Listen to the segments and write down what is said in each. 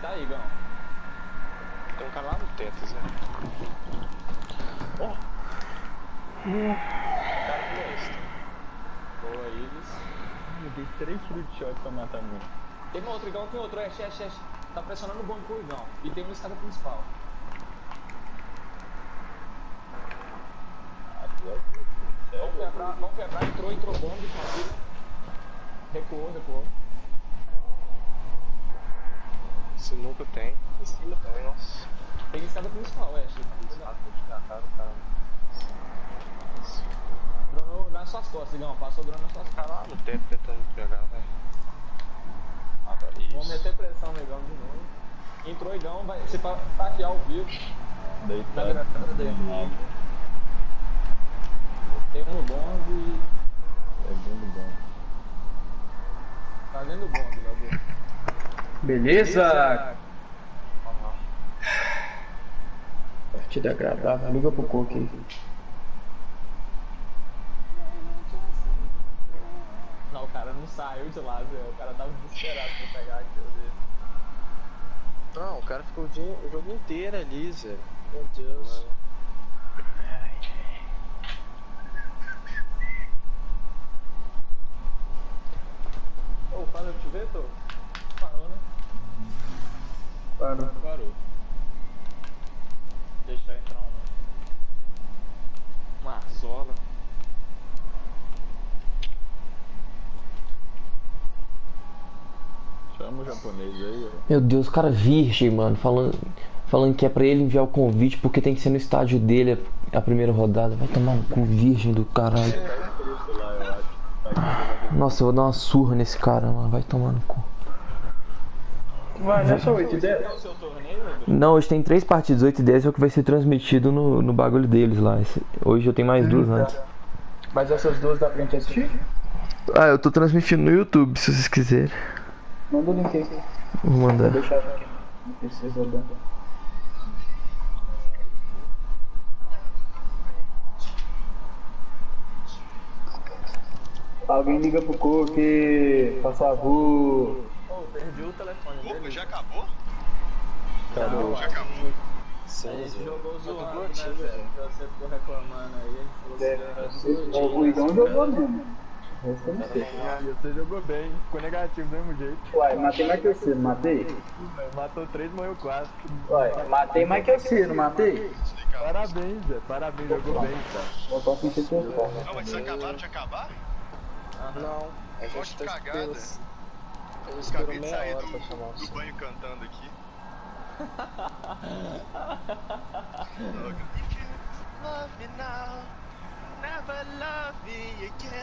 tá aí, Gão. Tem um cara lá no teto, Zé. Ó. Cara floresta. Boa, Iris. Eu dei 3 tiros de shot pra matar mim. Tem outro, Igão, tem outro. Tá pressionando o bonde pro Igão. E tem uma escada principal. Vamos quebrar. Entrou bonde, família. Recuou. Sinuca tem. Em cima também, nossa. Tem escada principal, Chico. Dronou nas suas costas, Igão. Passou o drone nas suas Tá costas. lá no teto tentando pegar, velho. Vamos meter pressão no Igão de novo. Entrou Igão, vai. Você tá aqui ao vivo. Deitado. Tem um no bonde. É bem bom. Tá dentro do bonde, Gabriel. Beleza? Partida agradável. Liga pro Coco aí. Não, o cara não saiu de lá, Zé. O cara tava desesperado pra pegar aquilo dele. Não, o cara ficou o jogo inteiro ali, Zé. Meu Deus. Ô, parou de chover, Tô? Parou, né? Parou. Deixa eu entrar uma sola. Chama o japonês aí, ó. Meu Deus, cara virgem, mano. Falando que é pra ele enviar o convite porque tem que ser no estádio dele a primeira rodada. Vai tomar no cu, virgem do caralho. Lá, eu acho. Nossa, eu vou dar uma surra nesse cara, mano. Vai tomar no cu. Vai, não é só 8 e 10? É o seu torneio, Rodrigo? Não, hoje tem 3 partidas, 8 e 10 é o que vai ser transmitido no bagulho deles lá. Hoje eu tenho mais 2 antes. Mas essas duas dá pra gente assistir? Ah, eu tô transmitindo no YouTube, se vocês quiserem. Manda o link aí. Vou mandar. Vou deixar aqui no PC rodando. Alguém liga pro Coco, por favor. Ô, perdi o telefone dele. Opa, já acabou? Não, Já acabou. a Sim, gente jogou Tá zoando, tudo né, ativo, Zé? velho. Você ficou reclamando aí, a gente falou assim, O Igão jogou mesmo. O resto eu não sei. E você jogou bem, ficou negativo do mesmo jeito. Uai, matei mais que você, não matei? Matou 3, morreu 4. Uai, matei mais que você, não matei? Parabéns, Zé. Parabéns, jogou bem, cara. Vou só sentir seu pau. Não, mas vocês acabaram de acabar? Não, a Gosto gente de tá cagada. Eu espero Acabei de meia sair hora pra chamar do você. banho cantando aqui.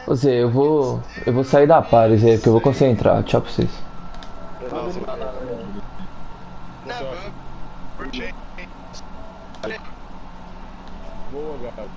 Ô Zé, eu vou sair da pare, Zé, porque eu vou concentrar. Tchau pra vocês. Never. Boa, gato.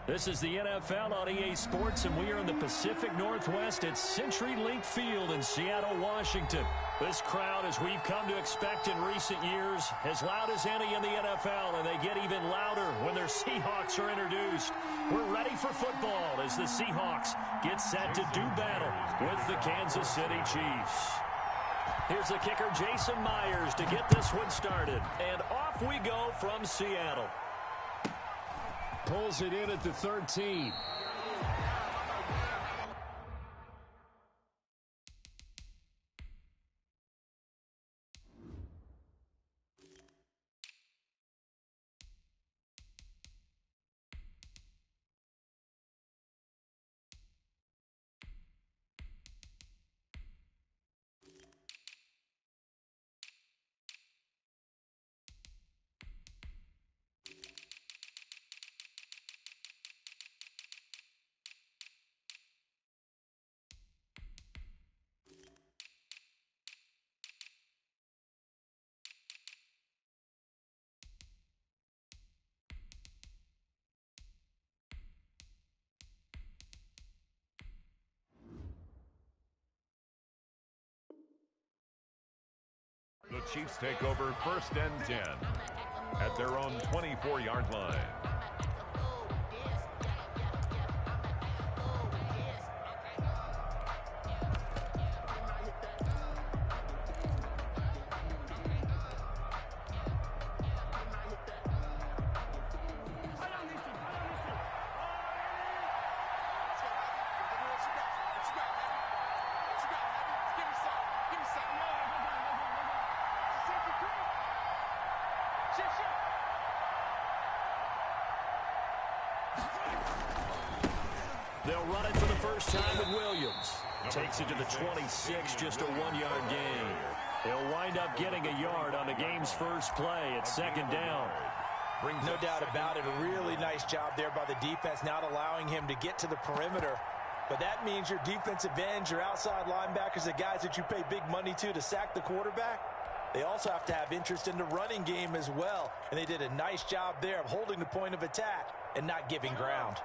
This is the NFL on EA Sports, and we are in the Pacific Northwest at CenturyLink Field in Seattle, Washington. This crowd, as we've come to expect in recent years, as loud as any in the NFL, and they get even louder when their Seahawks are introduced. We're ready for football as the Seahawks get set to do battle with the Kansas City Chiefs. Here's the kicker, Jason Myers, to get this one started. And off we go from Seattle. Pulls it in at the 13. Chiefs take over 1st and 10 at their own 24-yard line. They'll run it for the first time with Williams. Takes it to the 26, just a 1-yard gain. He'll wind up getting a yard on the game's first play at 2nd down. No doubt about it. A really nice job there by the defense, not allowing him to get to the perimeter. But that means your defensive ends, your outside linebackers, the guys that you pay big money to sack the quarterback, they also have to have interest in the running game as well. And they did a nice job there of holding the point of attack and not giving ground.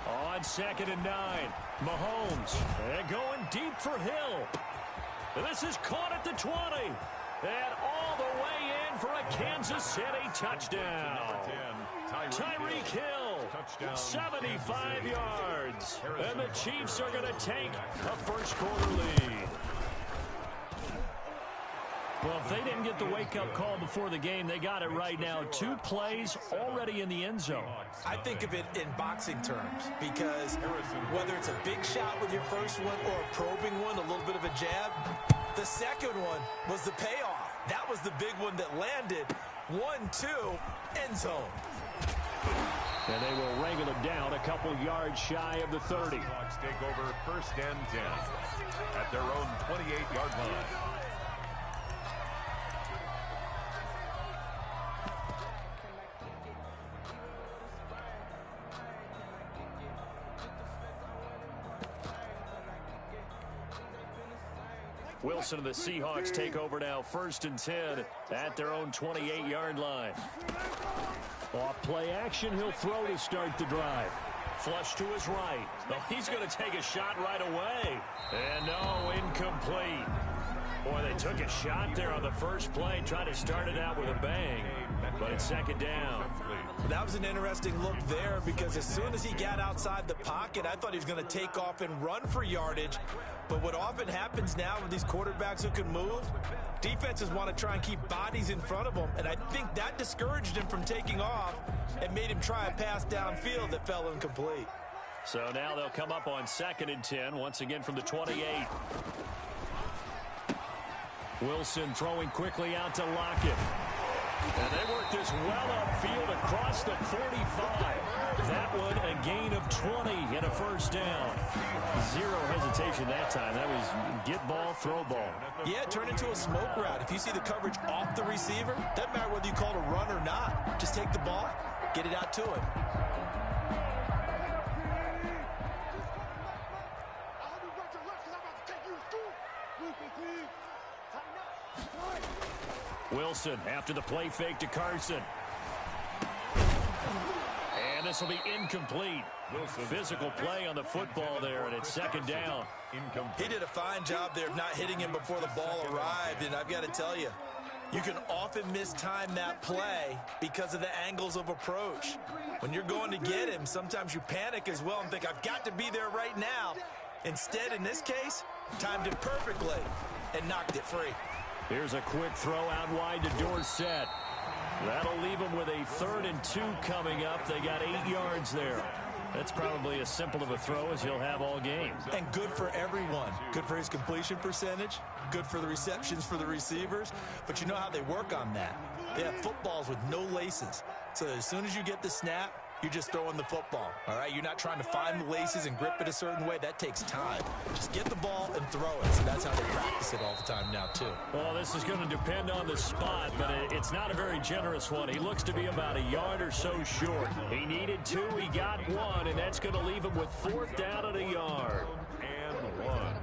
On 2nd and 9, Mahomes and going deep for Hill. This is caught at the 20 and all the way in for a Kansas City touchdown. Tyreek Hill, 75 yards, and the Chiefs are going to take a first-quarter lead. Well, if they didn't get the wake-up call before the game, they got it right now. 2 plays already in the end zone. I think of it in boxing terms because whether it's a big shot with your first one or a probing one, a little bit of a jab, the second one was the payoff. That was the big one that landed. 1-2, end zone. And they will wrangle it down a couple yards shy of the 30. Seahawks take over 1st and 10 at their own 28-yard line. Wilson and the Seahawks take over now 1st and 10 at their own 28-yard line. Off play action, he'll throw to start the drive. Flush to his right. Oh, he's going to take a shot right away. And no, incomplete. Boy, they took a shot there on the first play, trying to start it out with a bang. But it's 2nd down. That was an interesting look there because as soon as he got outside the pocket, I thought he was going to take off and run for yardage. But what often happens now with these quarterbacks who can move, defenses want to try and keep bodies in front of them. And I think that discouraged him from taking off and made him try a pass downfield that fell incomplete. So now they'll come up on 2nd and 10, once again from the 28. Wilson throwing quickly out to Lockett. And they work this well upfield across the 45. That one a gain of 20 and a first down. Zero hesitation that time. That was get ball, throw ball. Yeah, turn into a smoke route. If you see the coverage off the receiver, doesn't matter whether you call it a run or not. Just take the ball, get it out to him. Wilson after the play fake to Carson. And this will be incomplete. Physical play on the football there, and it's 2nd down. He did a fine job there of not hitting him before the ball arrived, and I've got to tell you, you can often mistime that play because of the angles of approach. When you're going to get him, sometimes you panic as well and think, I've got to be there right now. Instead, in this case, timed it perfectly and knocked it free. Here's a quick throw out wide to Dorsett. That'll leave them with a 3rd and 2 coming up. They got 8 yards there. That's probably as simple of a throw as he'll have all game. And good for everyone. Good for his completion percentage. Good for the receptions for the receivers. But you know how they work on that. They have footballs with no laces. So as soon as you get the snap, you're just throwing the football. All right, you're not trying to find the laces and grip it a certain way. That takes time. Just get the ball and throw it. So that's how they practice it all the time now, too. Well, this is going to depend on the spot, but it's not a very generous one. He looks to be about a yard or so short. He needed 2, he got 1, and that's going to leave him with 4th down and a yard. And 1.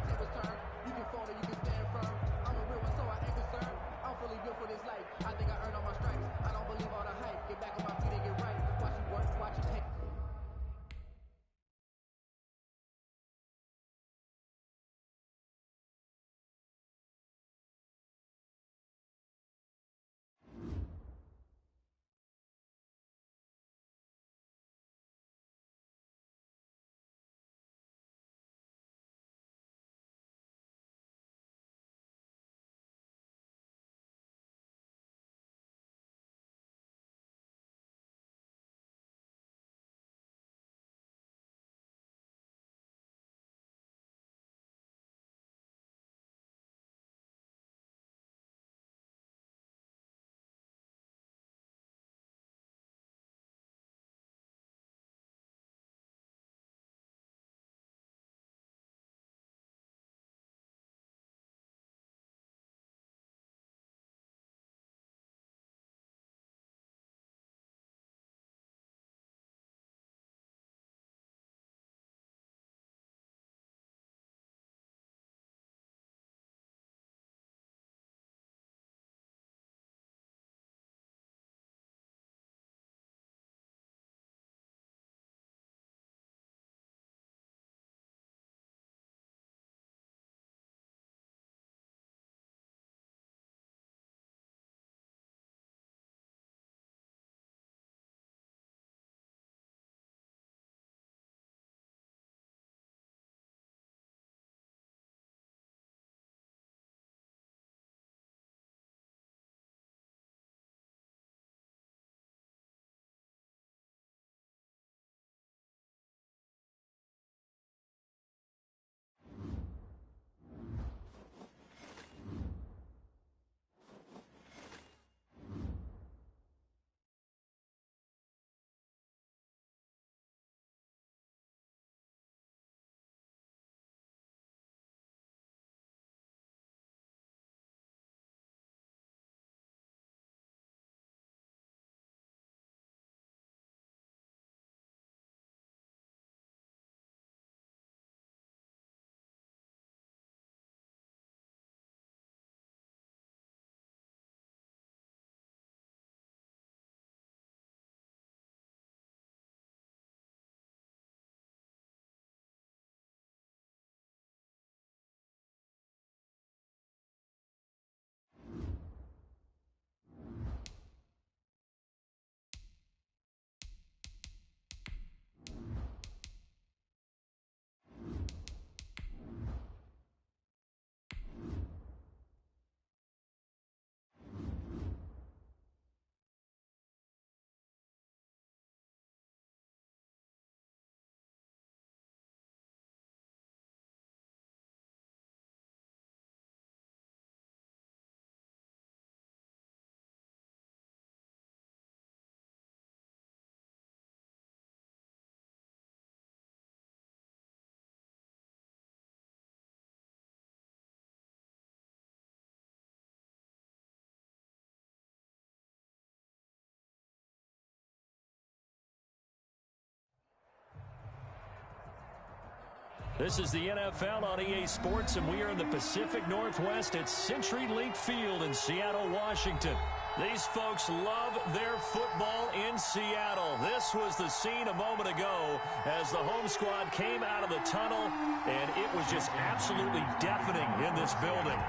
This is the NFL on EA Sports, and we are in the Pacific Northwest at CenturyLink Field in Seattle, Washington. These folks love their football in Seattle. This was the scene a moment ago as the home squad came out of the tunnel, and it was just absolutely deafening in this building.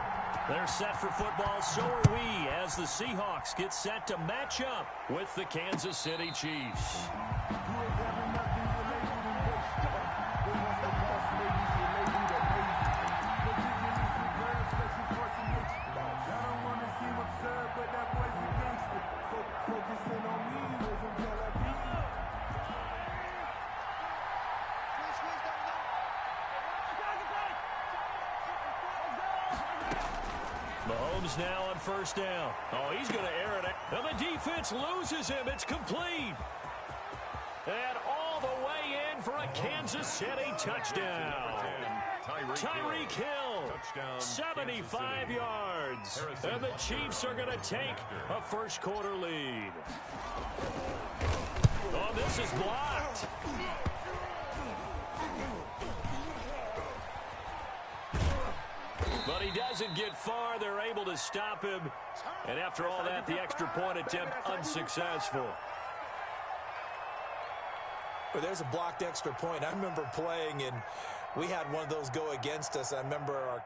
They're set for football, so are we, as the Seahawks get set to match up with the Kansas City Chiefs. Mahomes now on first down. Oh, he's going to air it. And the defense loses him. It's complete. And all the way in for a Kansas City touchdown. Tyreek Hill, 75 yards. And the Chiefs are going to take a first quarter lead. Oh, this is blocked. But he doesn't get far. They're able to stop him. And after all that, the extra point attempt unsuccessful. Well, there's a blocked extra point. I remember playing, and we had one of those go against us. I remember our